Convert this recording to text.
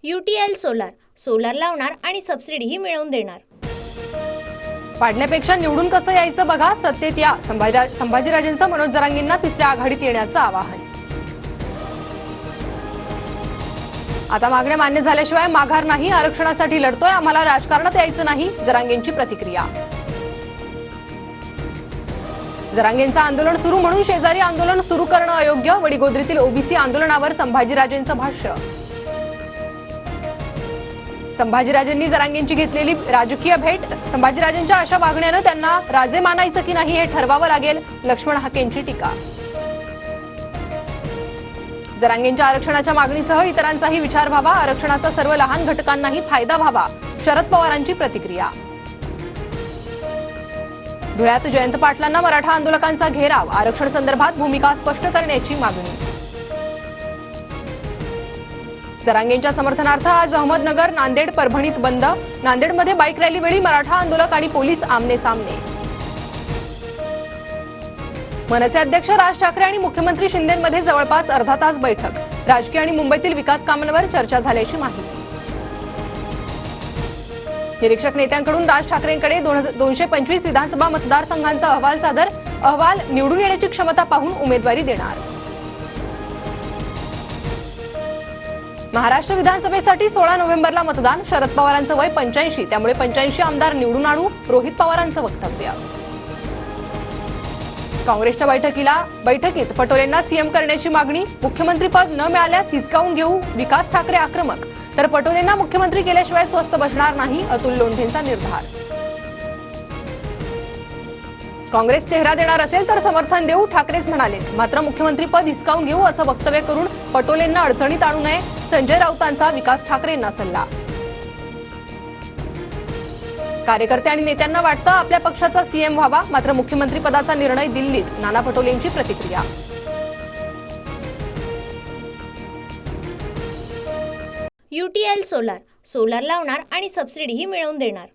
UTL solar, solar लावणार आणि सबसिडीही मिळवून देणार। पाडण्यापेक्षा निवडून कसं यायचं बघा, सत्तेत या। संभाजीराजेंचं मनोज जरांगेंना तिसऱ्या आघाडीत येण्याचं आवाहन। आता मागण्या मान्य झाल्याशिवाय माघार नाही, आरक्षणासाठी लढतोय, आम्हाला राजकारणात यायचं नाही, जरांगेंची प्रतिक्रिया। जरांगेंचं आंदोलन सुरू म्हणून शेजारी आंदोलन सुरू करणं अयोग्य, वडीगोद्रीतील ओबीसी आंदोलनावर संभाजीराजेंचं भाष्य। संभाजीराजेंनी जरांगेंची घेतलेली राजकीय भेट, संभाजीराजेंच्या अशा वागण्यानं त्यांना राजे मानायचं की नाही हे ठरवावं लागेल, लक्ष्मण हाकेंची टीका। जरांगेंच्या आरक्षणाच्या मागणीसह इतरांचाही विचार व्हावा, आरक्षणाचा सर्व लहान घटकांनाही फायदा व्हावा, शरद पवारांची प्रतिक्रिया। धुळ्यात जयंत पाटलांना मराठा आंदोलकांचा घेराव, आरक्षण संदर्भात भूमिका स्पष्ट करण्याची मागणी। जरांगेंच्या समर्थनार्थ आज अहमदनगर, नांदेड, परभणीत बंद, नांदेडमध्ये बाईक रॅलीवेळी मराठा आंदोलक आणि पोलीस आमने सामने। मनसे अध्यक्ष राज ठाकरे आणि मुख्यमंत्री शिंदेंमध्ये जवळपास अर्धा तास बैठक, राजकीय आणि मुंबईतील विकास कामांवर चर्चा झाल्याची माहिती। निरीक्षक नेत्यांकडून राज ठाकरेंकडे 225 विधानसभा मतदारसंघांचा अहवाल सादर, अहवाल निवडून येण्याची क्षमता पाहून उमेदवारी देणार। महाराष्ट्र विधानसभेसाठी 16 नोव्हेंबरला मतदान, शरद पवारांचं वय 85, त्यामुळे 85 आमदार निवडून आणू, रोहित पवारांचं वक्तव्य। काँग्रेसच्या बैठकीत पटोलेंना सीएम करण्याची मागणी, मुख्यमंत्रीपद न मिळाल्यास हिसकावून घेऊ, विकास ठाकरे आक्रमक, तर पटोलेंना मुख्यमंत्री केल्याशिवाय स्वस्थ बसणार नाही, अतुल लोंढेंचा निर्धार। काँग्रेस चेहरा देणार असेल तर समर्थन देऊ, ठाकरेच म्हणाले, मात्र मुख्यमंत्रीपद हिसकावून घेऊ असं वक्तव्य करून पटोलेंना अडचणीत आणू नये, संजय राऊतांचा विकास ठाकरेंना सल्ला। कार्यकर्ते आणि नेत्यांना वाटतं आपल्या पक्षाचा सीएम व्हावा, मात्र मुख्यमंत्रीपदाचा निर्णय दिल्लीत, नाना पटोलेंची प्रतिक्रिया। UTL सोलार, सोलार लावणार आणि सबसिडीही मिळवून देणार।